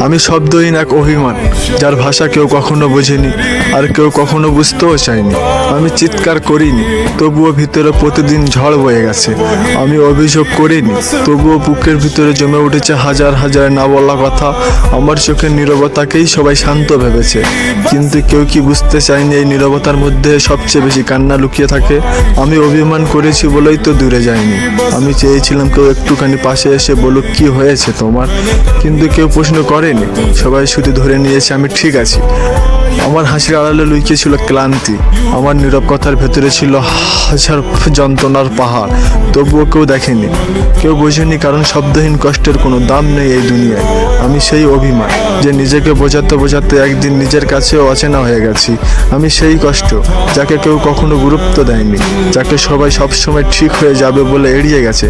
আমি শব্দহীন এক অভিমান, যার ভাষা কেউ কখনো বোঝেনি আর কেউ কখনো বুঝতেও চায়নি। আমি চিৎকার করিনি, তবুও ভিতরে প্রতিদিন ঝড় বয়ে গেছে। আমি অভিযোগ করিনি, তবুও বুকের ভিতরে জমে উঠেছে হাজার হাজার না বলা কথা। আমার চোখের নীরবতাকেই সবাই শান্ত ভেবেছে, কিন্তু কেউ কি বুঝতে চায়নি এই নীরবতার মধ্যে সবচেয়ে বেশি কান্না লুকিয়ে থাকে। আমি অভিমান করেছি বলেই তো দূরে যাইনি। আমি চেয়েছিলাম কেউ একটুখানি পাশে এসে বলুক কি হয়েছে তোমার, কিন্তু কেউ প্রশ্ন করেনি। সবাই শুধু ধরে নিয়েছে আমি ঠিক আছি। আমার হাসির আড়ালে লুকিয়ে ছিল ক্লান্তি, আমার নীরব কথার ভেতরে ছিল হাজার যন্ত্রণার পাহাড়। তবুও কেউ দেখেনি, কেউ বোঝেনি, কারণ শব্দহীন কষ্টের কোনো দাম নেই এই দুনিয়ায়। আমি সেই অভিমান, যে নিজেকে বোঝাতে বোঝাতে একদিন নিজের কাছেও অচেনা হয়ে গেছি। আমি সেই কষ্ট, যাকে কেউ কখনো গুরুত্ব দেয়নি, যাকে সবাই সবসময় ঠিক হয়ে যাবে বলে এড়িয়ে গেছে।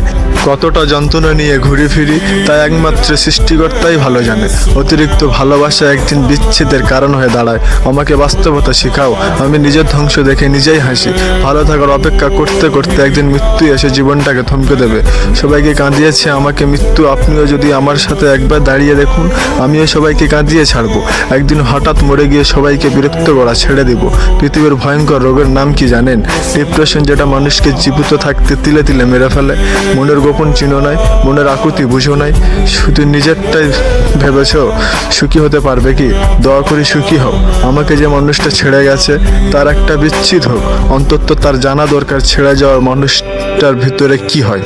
কতটা যন্ত্রণা নিয়ে ঘুরে ফিরি তা একমাত্র সৃষ্টিকর্তাই ভালো জানে। অতিরিক্ত ভালোবাসা একদিন বিচ্ছেদের কারণ হয়ে দাঁড়ায়। আমাকে বাস্তবতা শেখাও। আমি নিজের ধ্বংস দেখে নিজেই হাসি। ভালো থাকার অপেক্ষা করতে করতে একদিন মৃত্যু এসে জীবনটাকে থমকে দেবে। সবাইকে কাঁদিয়েছে আমাকে মৃত্যু, আপনিও যদি আমার সাথে একবার দাঁড়িয়ে দেখুন। আমিও সবাইকে কাঁদিয়ে ছাড়বো। একদিন হঠাৎ মরে গিয়ে সবাইকে বিরক্ত করা ছেড়ে দিব। পৃথিবীর ভয়ঙ্কর রোগের নাম কি জানেন? ডিপ্রেশন, যেটা মানুষকে জীবিত থাকতে তিলে তিলে মেরে ফেলে। মনের গোপন চিহ্ন নাই, মনের আকুতি বুঝো নাই, শুধু নিজেরটাই ভেবেছ সুখী হতে পারবে কি? দয়া করে সুখী হও। আমাকে যে মানুষটা ছেড়ে গেছে তার একটা বিচ্ছেদ হোক, অন্তত তার জানা দরকার ছেড়ে যাওয়ার মানুষটার ভিতরে কি হয়।